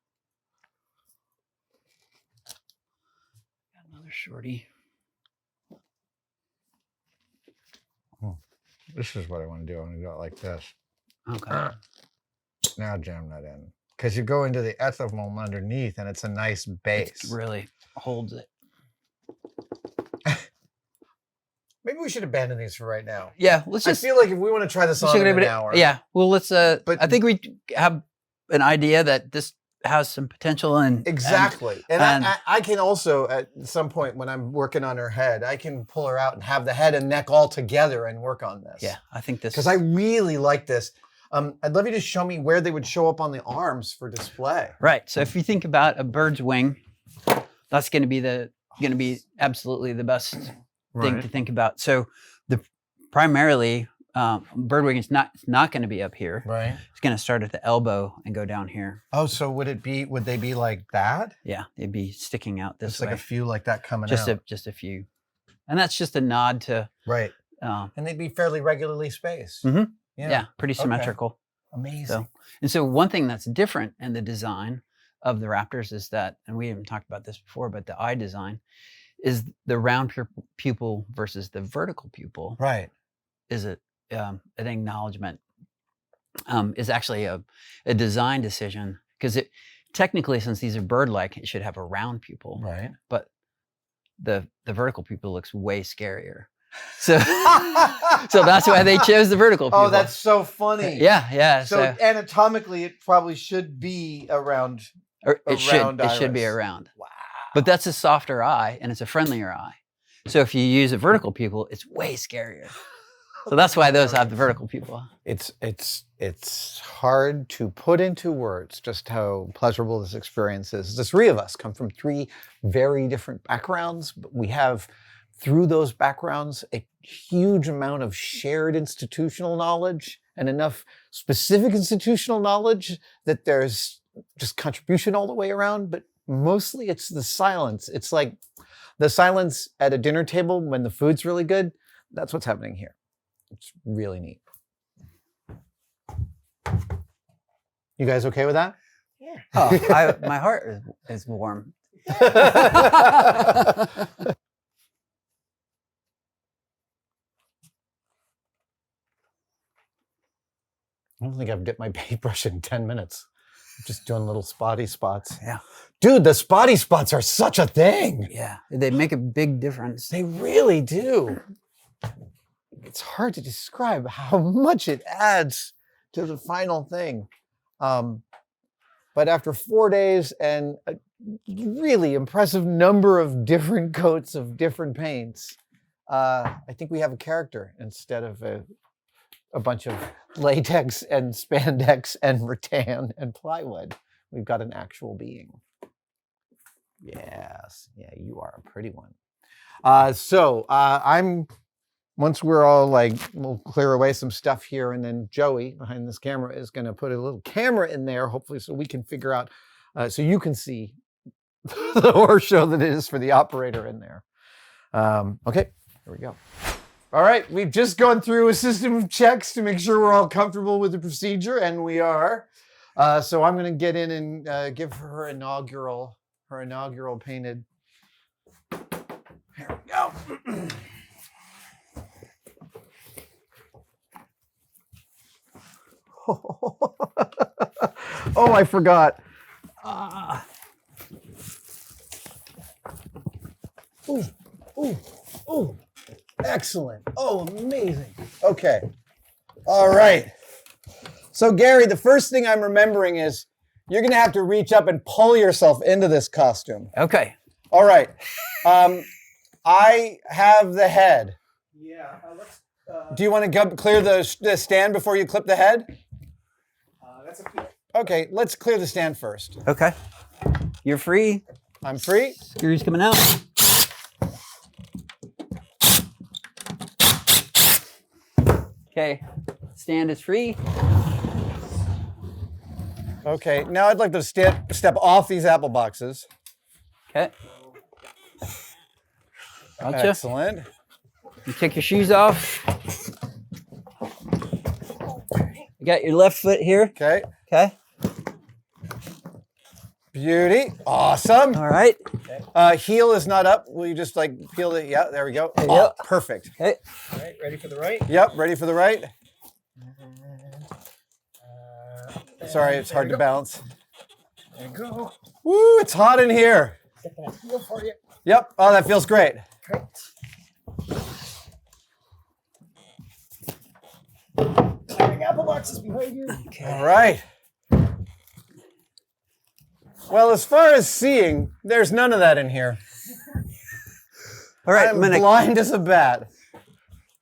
[SPEAKER 2] Got another shorty.
[SPEAKER 1] This is what I want to do. I want to do it like this.
[SPEAKER 2] Okay.
[SPEAKER 1] Now jam that in. Because you go into the ethanol underneath and it's a nice base.
[SPEAKER 2] It really holds it.
[SPEAKER 1] Maybe we should abandon these for right now.
[SPEAKER 2] Yeah, let's
[SPEAKER 1] I
[SPEAKER 2] just.
[SPEAKER 1] feel like if we want to try this on in an hour.
[SPEAKER 2] Yeah. Well, let's.
[SPEAKER 1] But-
[SPEAKER 2] I think we have an idea that this has some potential and
[SPEAKER 1] Exactly. And
[SPEAKER 2] and-
[SPEAKER 1] I can also, at some point when I'm working on her head, I can pull her out and have the head and neck all together and work on this.
[SPEAKER 2] Yeah, I think this.
[SPEAKER 1] Because I really like this. I'd love you to show me where they would show up on the arms for display.
[SPEAKER 2] Right. So if you think about a bird's wing, that's going to be absolutely the best thing to think about. So primarily bird wing is not going to be up here.
[SPEAKER 1] Right.
[SPEAKER 2] It's going to start at the elbow and go down here.
[SPEAKER 1] Oh, so would they be like that?
[SPEAKER 2] Yeah, they'd be sticking out this
[SPEAKER 1] It's
[SPEAKER 2] way.
[SPEAKER 1] like a few like that coming
[SPEAKER 2] just
[SPEAKER 1] out.
[SPEAKER 2] just a few, and that's just a nod to.
[SPEAKER 1] Right.
[SPEAKER 2] Um,
[SPEAKER 1] And they'd be fairly regularly spaced.
[SPEAKER 2] Mhm. yeah, pretty symmetrical.
[SPEAKER 1] Amazing.
[SPEAKER 2] So one thing that's different in the design of the Raptors is that, and we haven't talked about this before, but the eye design is the round pupil versus the vertical pupil.
[SPEAKER 1] Right.
[SPEAKER 2] Is an acknowledgement. Is actually a design decision because it technically, since these are bird-like, it should have a round pupil.
[SPEAKER 1] Right.
[SPEAKER 2] But the vertical pupil looks way scarier. So so that's why they chose the vertical pupil.
[SPEAKER 1] Oh, that's so funny.
[SPEAKER 2] yeah.
[SPEAKER 1] So anatomically, it probably should be around.
[SPEAKER 2] Or
[SPEAKER 1] a
[SPEAKER 2] it should be
[SPEAKER 1] iris.
[SPEAKER 2] around.
[SPEAKER 1] Wow.
[SPEAKER 2] But that's a softer eye and it's a friendlier eye. So if you use a vertical pupil, it's way scarier. So that's why those have the vertical pupil.
[SPEAKER 1] It's hard to put into words just how pleasurable this experience is. The three of us come from three very different backgrounds, but we have, through those backgrounds, a huge amount of shared institutional knowledge and enough specific institutional knowledge that there's just contribution all the way around, but mostly it's the silence. It's like the silence at a dinner table when the food's really good. That's what's happening here. It's really neat. You guys okay with that?
[SPEAKER 4] Yeah.
[SPEAKER 2] Oh, my heart is warm.
[SPEAKER 1] I don't think I've dipped my paintbrush in 10 minutes. I'm just doing little spotty spots.
[SPEAKER 2] Yeah.
[SPEAKER 1] Dude, the spotty spots are such a thing.
[SPEAKER 2] Yeah, they make a big difference.
[SPEAKER 1] They really do. It's hard to describe how much it adds to the final thing. But after 4 days and a really impressive number of different coats of different paints, I think we have a character instead of a bunch of latex and spandex and rattan and plywood. We've got an actual being. Yes, yeah, you are a pretty one. Once we're all like, we'll clear away some stuff here, and then Joey behind this camera is going to put a little camera in there, hopefully, so we can figure out, so you can see the horror show that it is for the operator in there. Okay, here we go. All right, we've just gone through a system of checks to make sure we're all comfortable with the procedure, and we are. So I'm going to get in and give her inaugural painted. Here we go. Oh, I forgot. Ooh, ooh, ooh. Excellent. Oh, amazing. Okay. All right. So, Gary, the first thing I'm remembering is you're going to have to reach up and pull yourself into this costume.
[SPEAKER 2] Okay.
[SPEAKER 1] All right. I have the head.
[SPEAKER 4] Yeah. Let's.
[SPEAKER 1] Do you want to clear the stand before you clip the head?
[SPEAKER 4] That's a key.
[SPEAKER 1] Okay, let's clear the stand first.
[SPEAKER 2] Okay. You're free.
[SPEAKER 1] I'm free.
[SPEAKER 2] Screws coming out. Okay. Stand is free.
[SPEAKER 1] Okay, now I'd like to step off these apple boxes.
[SPEAKER 2] Okay. Gotcha.
[SPEAKER 1] Excellent.
[SPEAKER 2] You take your shoes off. You got your left foot here.
[SPEAKER 1] Okay.
[SPEAKER 2] Okay.
[SPEAKER 1] Beauty. Awesome.
[SPEAKER 2] All right.
[SPEAKER 1] Heel is not up. Will you just like peel it? Yeah, there we go.
[SPEAKER 2] There you
[SPEAKER 1] Oh,
[SPEAKER 2] go.
[SPEAKER 1] perfect.
[SPEAKER 2] Okay.
[SPEAKER 4] All right. Ready for the right?
[SPEAKER 1] Yep, ready for the right. Sorry, it's hard to balance.
[SPEAKER 4] There you go.
[SPEAKER 1] Woo, it's hot in here.
[SPEAKER 4] Feel for you.
[SPEAKER 1] Yep. Oh, that feels great.
[SPEAKER 4] Great. Clearing apple boxes behind you.
[SPEAKER 1] All right. Well, as far as seeing, there's none of that in here.
[SPEAKER 2] All right.
[SPEAKER 1] I'm blind as a bat.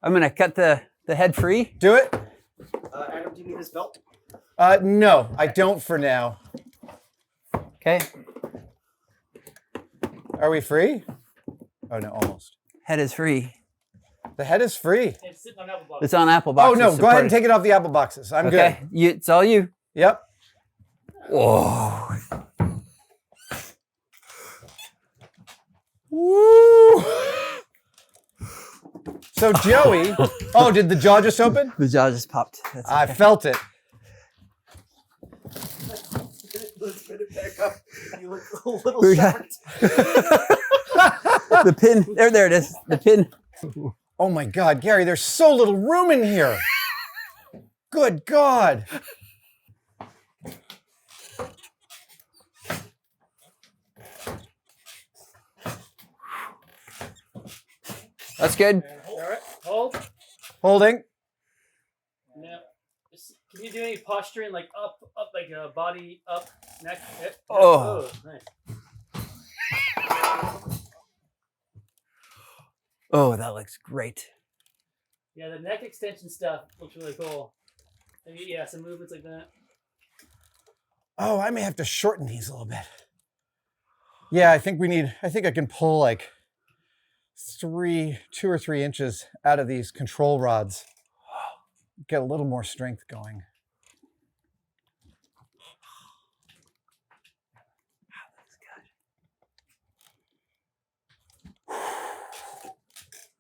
[SPEAKER 2] I'm gonna cut the head free.
[SPEAKER 1] Do it?
[SPEAKER 4] Adam, do you need this belt?
[SPEAKER 1] No, I don't for now.
[SPEAKER 2] Okay.
[SPEAKER 1] Are we free? Oh, no, almost.
[SPEAKER 2] Head is free.
[SPEAKER 1] The head is free.
[SPEAKER 5] It's sitting on apple box.
[SPEAKER 2] It's on apple
[SPEAKER 1] Oh,
[SPEAKER 2] boxes.
[SPEAKER 1] no, go ahead and take it off the apple boxes. I'm
[SPEAKER 2] Okay. It's all you.
[SPEAKER 1] good. Yep.
[SPEAKER 2] Whoa.
[SPEAKER 1] Woo! So, Joey, oh, did the jaw just open?
[SPEAKER 2] The jaw just popped. That's
[SPEAKER 1] I
[SPEAKER 2] okay.
[SPEAKER 1] felt it.
[SPEAKER 4] Let's put it back up. You look a little
[SPEAKER 2] We're done.
[SPEAKER 4] shocked.
[SPEAKER 2] The pin. There it is. The pin.
[SPEAKER 1] Oh my God, Gary, there's so little room in here. Good God.
[SPEAKER 2] That's good.
[SPEAKER 5] All right, hold.
[SPEAKER 1] Holding.
[SPEAKER 5] Now, can you do any posturing, like up, like body up, neck? Hip?
[SPEAKER 2] Oh.
[SPEAKER 5] Nice.
[SPEAKER 2] Oh, that looks great.
[SPEAKER 5] Yeah, the neck extension stuff looks really cool. Maybe, yeah, some movements like that.
[SPEAKER 1] Oh, I may have to shorten these a little bit. Yeah, I think I can pull like 2 or 3 inches out of these control rods. Get a little more strength going.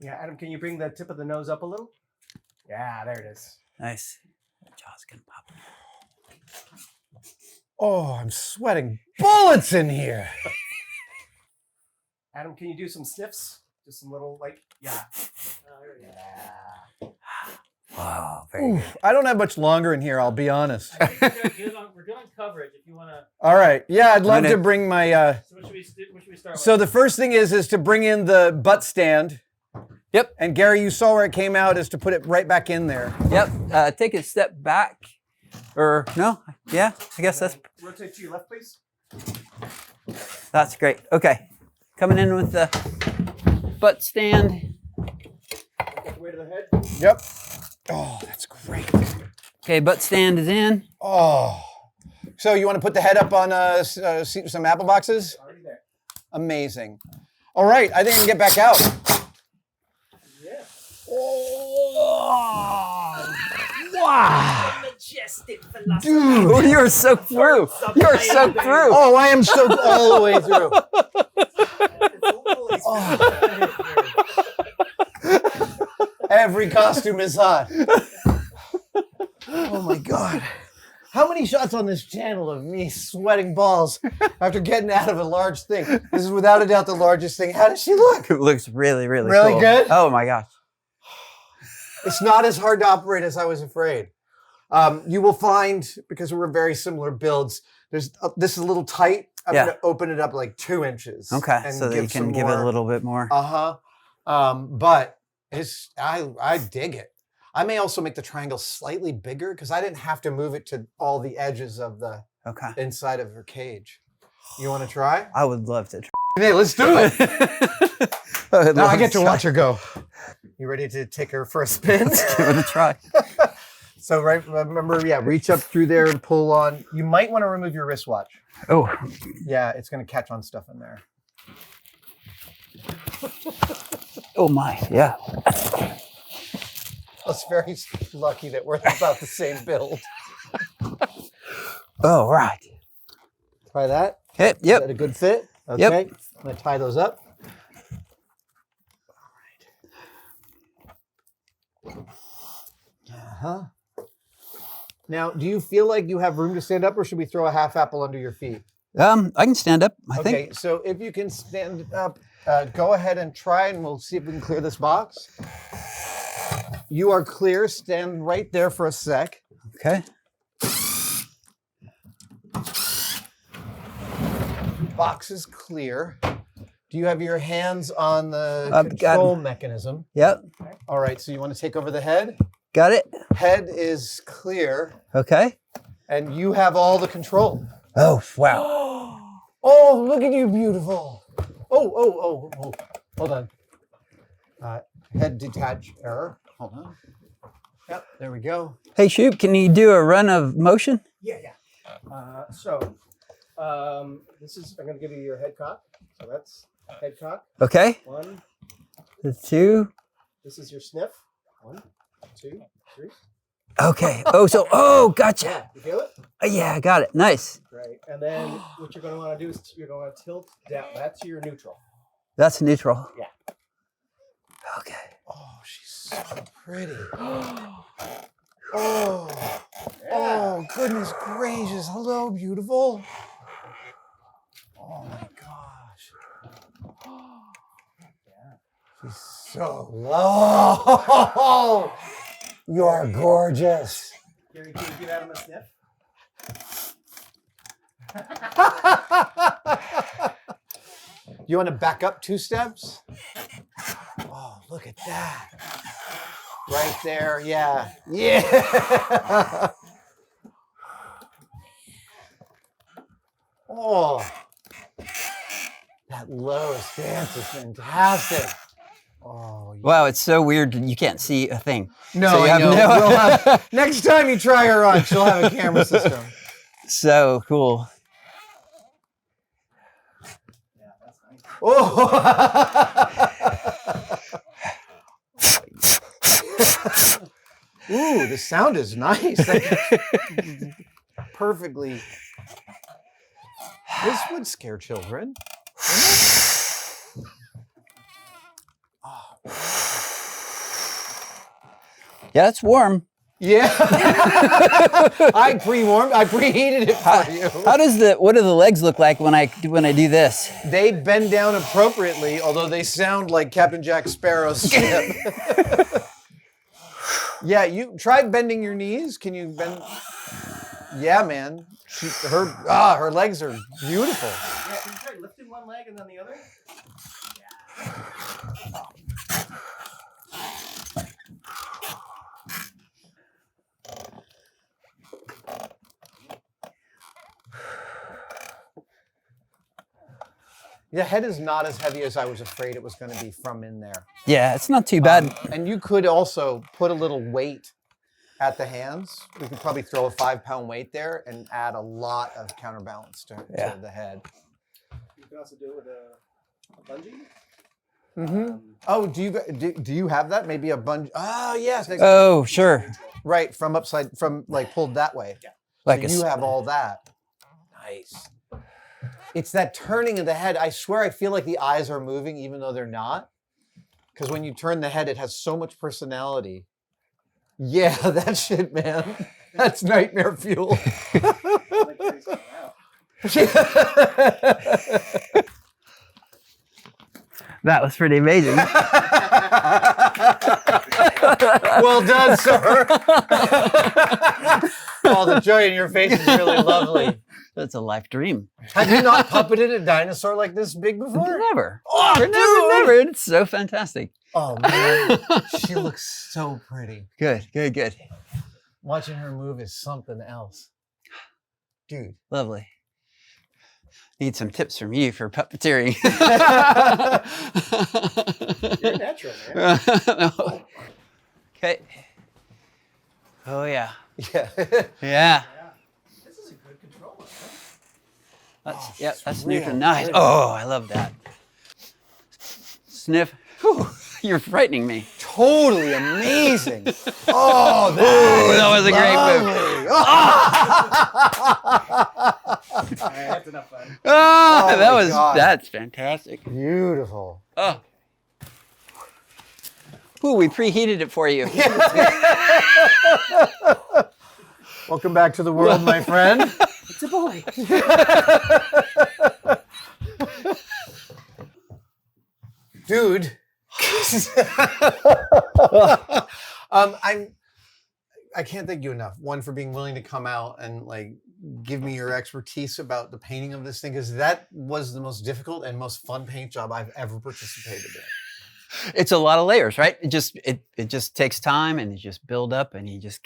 [SPEAKER 4] Yeah, Adam, can you bring the tip of the nose up a little? Yeah, there it is.
[SPEAKER 2] Nice. The jaw's gonna pop.
[SPEAKER 1] Oh, I'm sweating bullets in here.
[SPEAKER 4] Adam, can you do some sniffs? Just some little, like, yeah.
[SPEAKER 5] There we go.
[SPEAKER 4] Yeah.
[SPEAKER 2] Wow, very
[SPEAKER 1] Ooh,
[SPEAKER 2] good.
[SPEAKER 1] I don't have much longer in here, I'll be honest.
[SPEAKER 5] We're doing coverage if you want to.
[SPEAKER 1] All right. Yeah, I'd love
[SPEAKER 2] gonna-
[SPEAKER 1] to bring my...
[SPEAKER 5] So what should we start with?
[SPEAKER 1] So the first thing is to bring in the butt stand.
[SPEAKER 2] Yep.
[SPEAKER 1] And Gary, you saw where it came out, is to put it right back in there.
[SPEAKER 2] Yep. Take a step back. Or no? Yeah. I guess
[SPEAKER 4] Rotate to your left, please.
[SPEAKER 2] that's great. Okay. Coming in with the butt stand.
[SPEAKER 4] Get the weight of the head.
[SPEAKER 1] Yep. Oh, that's great.
[SPEAKER 2] Okay, butt stand is in.
[SPEAKER 1] Oh. So you want to put the head up on some apple boxes?
[SPEAKER 4] Already there.
[SPEAKER 1] Amazing. All right, I think I can get back out.
[SPEAKER 5] Yeah.
[SPEAKER 1] Oh, wow.
[SPEAKER 5] Majestic philosophy.
[SPEAKER 1] Dude.
[SPEAKER 2] Oh, you're so through. You're so through.
[SPEAKER 1] Oh, I am so all the way through. Every costume is hot. Oh my God. How many shots on this channel of me sweating balls after getting out of a large thing? This is without a doubt the largest thing. How does she look?
[SPEAKER 2] It looks really, really
[SPEAKER 1] Really
[SPEAKER 2] cool.
[SPEAKER 1] good?
[SPEAKER 2] Oh my gosh.
[SPEAKER 1] It's not as hard to operate as I was afraid. You will find, because we're very similar builds, this is a little tight. I'm
[SPEAKER 2] Yeah.
[SPEAKER 1] going to open it up like 2 inches.
[SPEAKER 2] Okay,
[SPEAKER 1] and
[SPEAKER 2] so that you
[SPEAKER 1] some
[SPEAKER 2] can give it a
[SPEAKER 1] more-
[SPEAKER 2] little bit more.
[SPEAKER 1] But I dig it. I may also make the triangle slightly bigger because I didn't have to move it to all the edges of the
[SPEAKER 2] Okay.
[SPEAKER 1] inside of her cage. You want to try?
[SPEAKER 2] I would love to.
[SPEAKER 1] Hey, let's do it. Now I get to
[SPEAKER 2] try.
[SPEAKER 1] watch her go. You ready to take her for a spin?
[SPEAKER 2] Let's give it a try.
[SPEAKER 1] So remember, reach up through there and pull on. You might want to remove your wristwatch.
[SPEAKER 2] Oh,
[SPEAKER 1] Yeah, it's going to catch on stuff in there.
[SPEAKER 2] oh my, yeah.
[SPEAKER 1] I was very lucky that we're about the same build.
[SPEAKER 2] Oh, right.
[SPEAKER 1] Try that.
[SPEAKER 2] Yep,
[SPEAKER 1] Is
[SPEAKER 2] yep.
[SPEAKER 1] that a good fit? Okay.
[SPEAKER 2] Yep.
[SPEAKER 1] I'm going to tie those up. All right. Uh-huh. Now, do you feel like you have room to stand up, or should we throw a half apple under your feet?
[SPEAKER 2] I can stand up, I
[SPEAKER 1] Okay,
[SPEAKER 2] think.
[SPEAKER 1] so if you can stand up, go ahead and try, and we'll see if we can clear this box. You are clear. Stand right there for a sec.
[SPEAKER 2] Okay.
[SPEAKER 1] Box is clear. Do you have your hands on the
[SPEAKER 2] I've got
[SPEAKER 1] control
[SPEAKER 2] 'em.
[SPEAKER 1] mechanism?
[SPEAKER 2] Yep.
[SPEAKER 1] All right, so you want to take over the head?
[SPEAKER 2] Got it.
[SPEAKER 1] Head is clear,
[SPEAKER 2] Okay.
[SPEAKER 1] and you have all the control.
[SPEAKER 2] Oh, wow.
[SPEAKER 1] Oh, look at you, beautiful. Oh. Hold on. Head detach error. Hold on. Yep, there we go.
[SPEAKER 2] Hey, Shoop, can you do a run of motion?
[SPEAKER 4] Yeah. This is, I'm going to give you your head cock. So that's head cock.
[SPEAKER 2] Okay.
[SPEAKER 4] 1.
[SPEAKER 2] The 2.
[SPEAKER 4] This is your sniff. 1, 2, 3.
[SPEAKER 2] Okay. Gotcha.
[SPEAKER 4] You feel it?
[SPEAKER 2] Yeah, I got it. Nice.
[SPEAKER 4] Right. And then what you're going to want to do is you're going to tilt down. That's your neutral.
[SPEAKER 2] That's neutral.
[SPEAKER 4] Yeah.
[SPEAKER 2] Okay.
[SPEAKER 1] Oh, she's so pretty. Oh, goodness gracious. Hello, beautiful. Oh my gosh. She's so low. You are gorgeous.
[SPEAKER 4] Gary, can you give Adam a sniff?
[SPEAKER 1] You want to back up 2 steps? Oh, look at that. Right there, yeah. Yeah. Oh, that low stance is fantastic. Oh,
[SPEAKER 2] Wow, it's so weird. You can't see a thing.
[SPEAKER 1] no,
[SPEAKER 2] So you
[SPEAKER 1] I
[SPEAKER 2] have
[SPEAKER 1] know.
[SPEAKER 2] no-
[SPEAKER 1] We'll have, next time you try her on, she'll have a camera system.
[SPEAKER 2] So cool.
[SPEAKER 4] Yeah, that's nice.
[SPEAKER 1] Oh. Ooh, the sound is nice. Perfectly. This would scare children.
[SPEAKER 2] Yeah, it's warm.
[SPEAKER 1] Yeah. I preheated it for you.
[SPEAKER 2] What do the legs look like when I do this?
[SPEAKER 1] They bend down appropriately, although they sound like Captain Jack Sparrow's ship. Yeah, you try bending your knees. Can you bend? Yeah, man. Her legs are beautiful.
[SPEAKER 4] Yeah, can you try lifting one leg and then the other?
[SPEAKER 1] The head is not as heavy as I was afraid it was going to be from in there.
[SPEAKER 2] Yeah, it's not too bad.
[SPEAKER 1] And you could also put a little weight at the hands. We could probably throw a 5-pound weight there and add a lot of counterbalance to the head.
[SPEAKER 4] You can also do it with a bungee.
[SPEAKER 1] Mm-hmm. Oh, do you have that? Maybe a bungee? Oh, yes.
[SPEAKER 2] Oh, sure.
[SPEAKER 1] Right, from pulled that way.
[SPEAKER 4] Yeah.
[SPEAKER 2] Like
[SPEAKER 1] So you have all that. Nice. It's that turning of the head. I swear I feel like the eyes are moving even though they're not. Because when you turn the head, it has so much personality. Yeah, that shit, man. That's nightmare fuel.
[SPEAKER 4] Like Gary's going out.
[SPEAKER 2] that was pretty amazing.
[SPEAKER 1] Well done, sir. Oh, the joy in your face is really lovely.
[SPEAKER 2] That's a life dream.
[SPEAKER 1] Have you not puppeted a dinosaur like this big before?
[SPEAKER 2] Never.
[SPEAKER 1] Oh,
[SPEAKER 2] never. It's so fantastic.
[SPEAKER 1] Oh man, she looks so pretty.
[SPEAKER 2] Good.
[SPEAKER 1] Watching her move is something else. Dude.
[SPEAKER 2] Lovely. Need some tips from you for puppeteering.
[SPEAKER 4] You're a natural, man.
[SPEAKER 2] No. Okay. Oh yeah.
[SPEAKER 1] Yeah.
[SPEAKER 2] Yeah.
[SPEAKER 5] Yeah. This is a good controller. Huh?
[SPEAKER 2] That's
[SPEAKER 1] real
[SPEAKER 2] neutral. Nice.
[SPEAKER 1] pretty.
[SPEAKER 2] Oh, I love that. Sniff. Whew, you're frightening me.
[SPEAKER 1] Totally amazing. Oh,
[SPEAKER 2] that was a great move.
[SPEAKER 5] All right, that's enough fun.
[SPEAKER 2] Oh,
[SPEAKER 1] my God.
[SPEAKER 2] that's fantastic.
[SPEAKER 1] Beautiful.
[SPEAKER 2] Oh. Ooh, we preheated it for you.
[SPEAKER 1] Welcome back to the world, my friend.
[SPEAKER 5] It's a boy.
[SPEAKER 1] Dude. I can't thank you enough. One, for being willing to come out and like give me your expertise about the painting of this thing, because that was the most difficult and most fun paint job I've ever participated in.
[SPEAKER 2] It's a lot of layers, right? It just takes time, and you just build up, and you just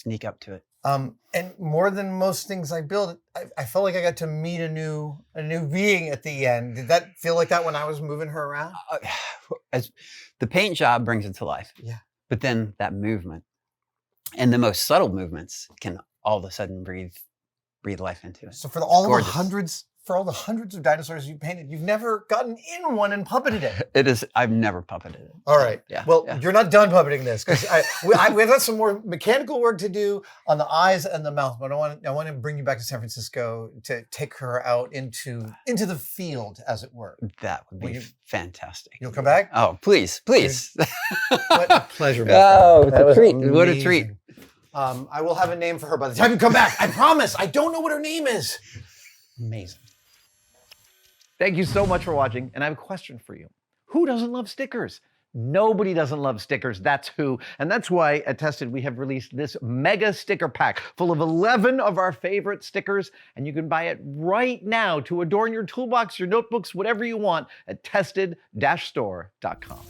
[SPEAKER 2] sneak up to it.
[SPEAKER 1] And more than most things I build, I felt like I got to meet a new being at the end. Did that feel like that when I was moving her around?
[SPEAKER 2] As the paint job brings it to life.
[SPEAKER 1] Yeah.
[SPEAKER 2] But then that movement and the most subtle movements can all of a sudden breathe life into it.
[SPEAKER 1] So for all the
[SPEAKER 2] Gorgeous.
[SPEAKER 1] hundreds of dinosaurs you painted, you've never gotten in one and puppeted it.
[SPEAKER 2] It is. I've never puppeted it.
[SPEAKER 1] All right.
[SPEAKER 2] Yeah.
[SPEAKER 1] Well,
[SPEAKER 2] yeah.
[SPEAKER 1] you're not done puppeting this, because we've got some more mechanical work to do on the eyes and the mouth. But I want to bring you back to San Francisco to take her out into the field, as it were.
[SPEAKER 2] That would be
[SPEAKER 1] Will you-
[SPEAKER 2] fantastic.
[SPEAKER 1] You'll come back?
[SPEAKER 2] Oh, please.
[SPEAKER 1] What a pleasure. my
[SPEAKER 2] Oh,
[SPEAKER 1] friend.
[SPEAKER 2] it's a
[SPEAKER 1] That was
[SPEAKER 2] treat. What a treat.
[SPEAKER 1] amazing. I will have a name for her by the time you come back. I promise. I don't know what her name is. Amazing.
[SPEAKER 6] Thank you so much for watching, and I have a question for you. Who doesn't love stickers? Nobody doesn't love stickers, that's who. And that's why at Tested we have released this mega sticker pack full of 11 of our favorite stickers, and you can buy it right now to adorn your toolbox, your notebooks, whatever you want at tested-store.com.